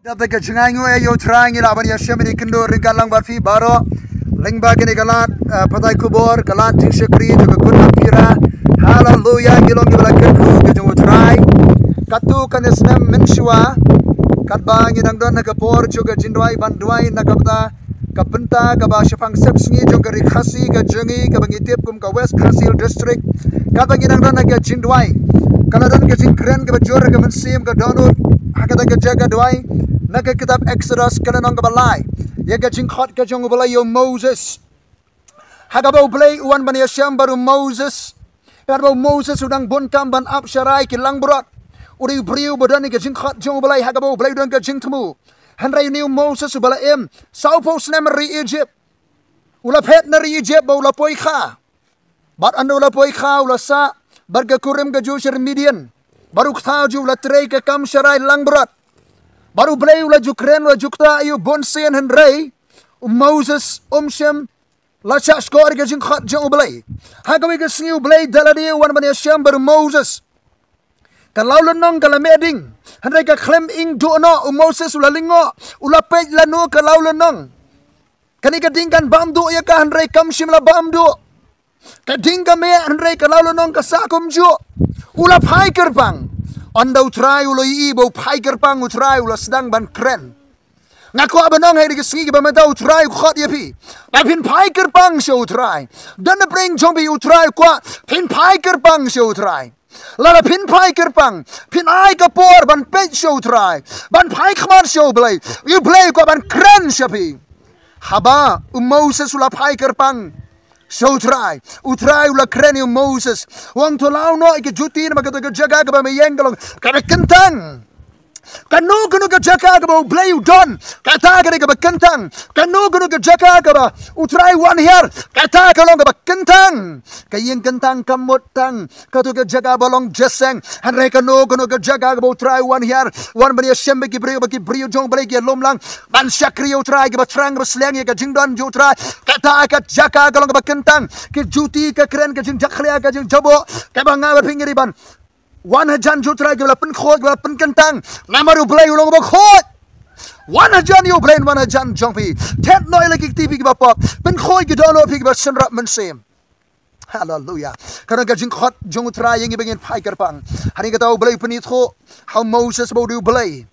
Kata ke cengai ngoi yo trying ila bani Hashem ni kendo ringkalang barfi baro lengba kini galat patai kubor galat ting sekri juga Kut-Apphira haleluya ngilong ngibala kedu ke jong try katu kanesnem menshua katba ngidang don nakapor juga jindwai bandwai nakapta kapenta kaba syapang Sepsngi jong Ri Khasi ke jengi ke bangitip kum ke West Khasil district kata ngidang don nak jindwai kalau don ke jingkren ke bajor ke mensim ke donut hakata ke jaga dwai nak kitab Eksodos kena nong kebalai ya ke jingkhot ke jong Umlong yo Moses hagaba U Blei uan bani Hashem baru Moses baru Moses udang bonkam ban Apsharai kilang berat uri briew badan ke jingkhot jong Umlong hagaba U Blei udang ke jingtemu Henry new Moses ubala saupos nem Ri Ijipt ula pet na Ri Ijipt ba ula poi kha bat anda ula poi kha ula sa barga kurim ke Joshua Midian baru kthaju ula trei ke kam sharai lang berat baru Blei ula jukren ula jukta ayu bonsen Henry Moses Shem la chak skor ke jingkhot jong U Blei hagawi ke sngi U Blei daladi wan bani Hashem baru Moses kalau lenong kalau meding Henry ka klem ing do no Moses ula lingo ula pej la no kalau lenong kani ka dingkan bamdu ya ka Henry kam shim la bamdu ka dingka me Henry kalau lenong ka sakum ju ula phai kerbang anda utrai ulo ibo phai kerpang utrai ulo sedang ban kren ngaku abanong hai digesngi ke bamenta utrai khot ya pi pin phai kerpang show utrai dan bring jombi utrai kwa pin phai kerpang show utrai lala pin phai kerpang pin ai kapor ban pej show utrai ban phai khmar show Blei U Blei kwa ban kren shapi haba Moses ula phai kerpang so utrai ula kreni Moses wang tolau no ke juti na magato ke jaga ke ba meyengalong ka kentang kanu ke jaga ke ba Blei don kata ke ba kentang kanu ke jaga ke ba utrai one here kata ke long ke ba kentang kayeng kentang kamot tang katu ke jaga balong jeseng hanre kanu ke jaga ke ba utrai one here one bani Hashem ki briew jong Blei ke lomlang ban syakri utrai ke ba trang ke sleng ke jingdon ju utrai kata ke jaga ke long ke ba kentang ke juti ke keren ke jing jakhria ke jing jabo ke ba ngawer pingiri ban wan hajan jutrai ke pen khot ke pen kentang namaru Blei ulong ba khot wan hajan U Blei wan hajan jongpi tet noi lagi tv ke bapok pen khoi ke dono pi ke ba senrap mensem haleluya karena ke jingkhot jong utrai yang ibengin phai kerpang hari kata U Blei penitho how Moses ba U Blei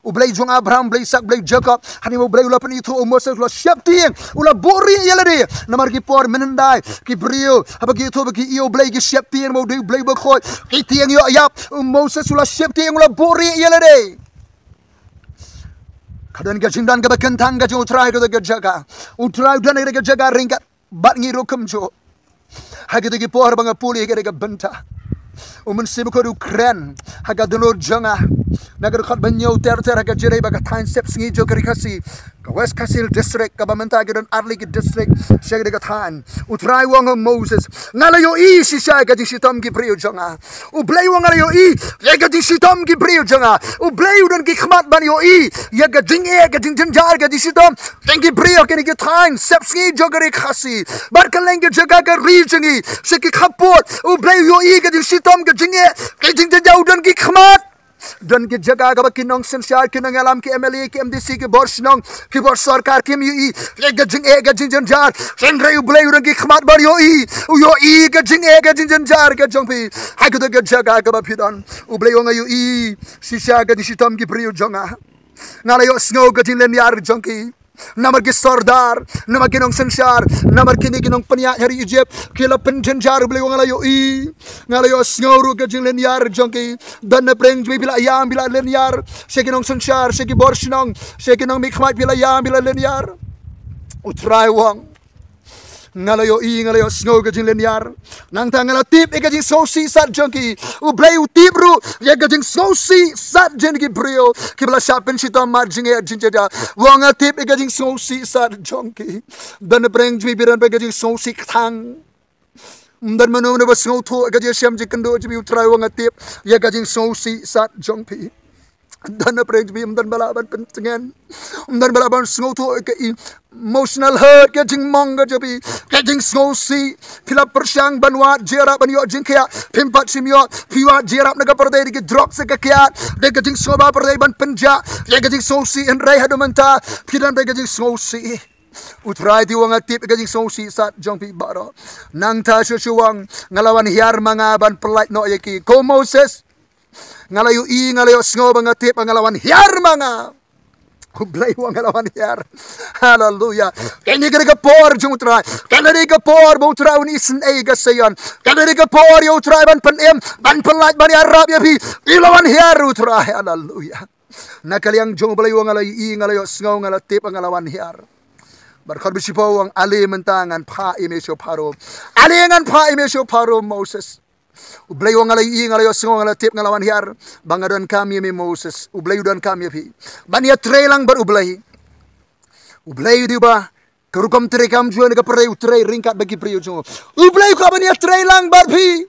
U Blei jong Abraham Blei Sak Blei Jacob hani U Blei ula penitho Moses ula siap tiang ula bori yalade namar ki por menendai ki briew apa ki to ki U Blei ki siap tiang mau U Blei ba khoi ki tiang yo yap Moses ula siap tiang ula bori yalade kadan ke jingdan ke kentang ke utrai ke jaga utrai dan ke jaga ringkat bat ngiru kemjo hagit ki por banga puli ke benta umun sibuko du kren haga donor janga nagar khat banyo ter haga jere baga tain Sepsngi jo Ri Khasi ka West Khasil district ka bamenta ke don Arli ki district shag de tain utrai wong Moses ngalayo I sisha ga di sitom ki briew janga U Blei wong ngalayo I ya ga di sitom ki briew janga U Blei don ki khmat ban yo I ya ga ding ga ding jar ga di sitom thank you briew ke ni ki tain Sepsngi jo Ri Khasi bar ka leng jaga ga ri jengi se ki khapot U Blei yo I ga di sitom ga ding jar don ki khmat dan ke jaga ga kinong sensyar kinong ïalam ke MLA ke MDC ke borsnong ke bor sarkar ke UI ga jing jar senre U Blei urang ki khmat bar yo I ga jing jar ga jongpi ha ga jaga ga pidon U Blei wong UI sisha ga disitom ki briew jonga ngala yo sngo ga jing len yar jongki namar ki sordar namar kinong sensyar namar kini kinong penya dari Ijipt kila penjen jar U Blei wong ngala yo sngo ga jing len yar jongki dan na preng bila yam bila len yar sekinong sensyar seki borsnong sekinong mikmat bila yam bila len yar utrai wong ngalayo sngo ga jing len yar nang ta ngala tip ga jing sosi sat jongki U Blei tip ru ya ga jing sosi sat jengki briew ki bla shapen sitom mar jing jada wong tip ga jing sosi sat jongki dan preng biran ga jing sosi thang dan manu na basngo to ga jing shem jikendo jibi utrai wong tip ya ga jing sosi sat jongpi Dan preng bi dan balaban pentengan dan balaban sngo to ke emotional hurt ke jing mong ke jabi ke jing sngo si pila persyang banwa jera ban yo jing kya pimpat simyo piwa jera naga perdai di drop se ke kya de ke jing sngo ba perdai ban penja de ke jing sngo si en rai hadu menta pidan de ke jing sngo si utrai di wang atip ke jing sngo si sat jong pi baro nang ta shuwang ngalawan hiar manga ban pelait no yeki ko Moses ngalayo ngalayo sngo bang atip ngalawan hiar manga U Blei wang ngalawan hiar hallelujah kani ga por jung utrai kani ga por bo utrai un sngi ga sayon kani ga por yo utrai ban penem ban pelait ban arab ya bi ilawan hiar utrai hallelujah nakaliang jong Blei wang ngalayo sngo ngalatip ngalawan hiar barkhad bisipo wang ali mentangan phah imesyo Pharaoh ali ngan phah imesyo Pharaoh Moses U Blei wang ngalayo sngo ngalatip ngalawan hiar bangadan kami mi Moses U Blei dan kami pi ban ïatreilang bar U Blei di ba kerukom terekam juan ke perei utrai ringkat bagi briew jong U Blei ko ban ïatreilang bar pi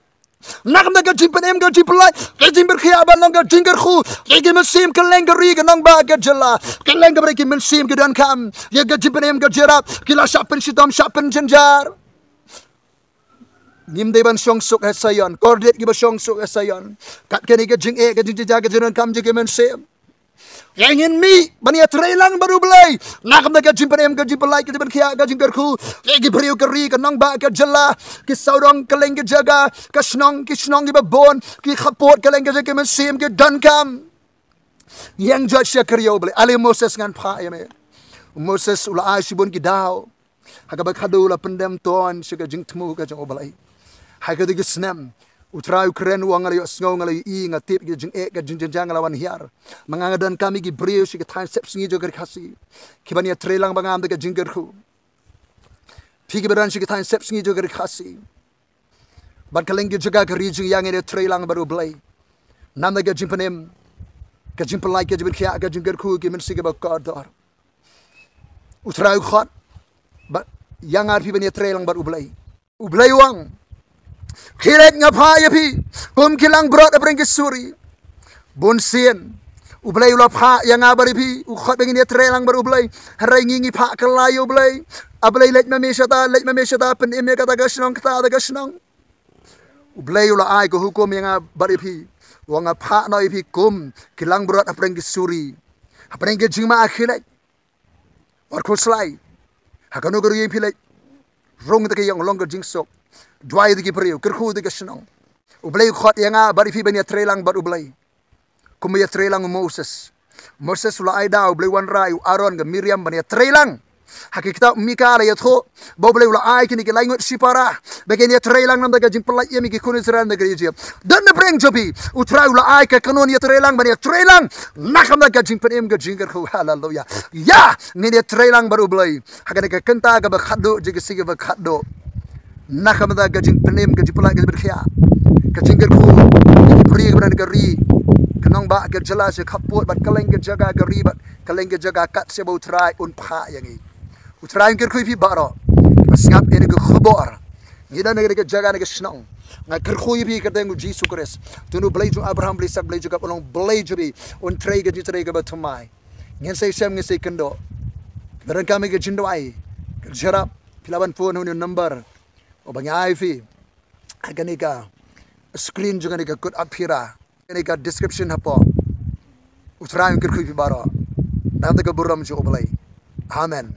nak na ga jimpen em ga jimpelai ga jimber khia ban long ga jinger khu ga mesim ke lengari ga nang ba ga jela ke leng ga breki mesim ga dan kam ya ga jimpen em ga jerap kila shapen sitam shapen jenjar nim de ban song suk esayon kordet gi ba song suk esayon kat ke ni ga jing ga jing jaga jeron kam je ke mesim yang in mi ban ïatreilang baru Blei nak na ga jimpen em ga jimpelai ga jimber khia ga jinger khu ga briew ga ri ga nang ba ga jela ki saudong ke leng ga jaga ki snong gi ba bon ki khapot ke leng ga ke mesim ga dan kam yang jat syakriyo Blei ali Moses ngan phah ya me Moses ula asibon ki dau haga bakhadduh la pendem ton syga jing temu ga jong Blei haga de snam utrai Ukraine wang ngalayo sngo ngalayo ngatip gi jing ga jing jang lawan hiar mangangadan kami gi briew syga than Sepsngi jo Ri Khasi kiban ïatreilang bangam de ga jinger khu pigi beran syga than Sepsngi jo Ri Khasi ban kaleng gi jaga ga ri jing yang ïatreilang baru Blei nam de ga jimpenem ga jimpelai ga jibir khia ga jinger khu gi men syga bakhadduh utrai khot yang arpi ban ïatreilang bar U Blei wang khiret ngapa ya pi kum kilang brot apreng ke suri bon sien U Blei ula phah yang abari pi u khot bengin ïatreilang bar U Blei harai ngi phah kelai U Blei ablei let memeshata pen eme kata gasnong kata da gasnong U Blei ula ai ko hukum yang abari pi wang phah no pi kum kilang brot apreng ke suri apreng ke jingma akhirat or ko slai hakano guru pi lai rong de ke yang long jing sok dwai de ki briew kerkhu de gasnong U Blei khot yang bari fi ban ïatreilang bar U Blei kum ïatreilang Moses ula ai da U Blei wan rai Aaron ga Miriam ban ïatreilang hakikita mika la yatho bo Blei ula ai kini ke laingot sipara bagen ïatreilang nam da jing pelai yemi ki khun Israel da Ijipt dan de breng jobi utrai ula ai ka kanon ïatreilang ban ïatreilang nakam da jing penem ga jinger khu hallelujah ya ni ïatreilang bar U Blei hakane ka kynta ga bakhadduh je ke sige bakhadduh nakam da ga jing penem ga jipelai ga berkhia ka jinger khu ki pri ga ban ga ri kanong ba ga jela se khapot bat kaleng ga jaga ga ri bat kaleng ga jaga kat se bo utrai un phah yangi utrai ker khu pi baro basngap ene ga khobor ni da ne ga jaga ne ga snong nga ker khu pi ka dengu Jesus Christ tunu Blei ju Abraham Blei sak Blei ju ga long Blei ju bi un trei ga batumai ngen sai sem ngen sai kendo beran kami ga jindwai ga jarap pilaban phone hun number o bangai fi agani ka screen juga ni ka Kut-Apphira ni ka description hapo utrai ker khu pi baro nam da ga buram ju U Blei amen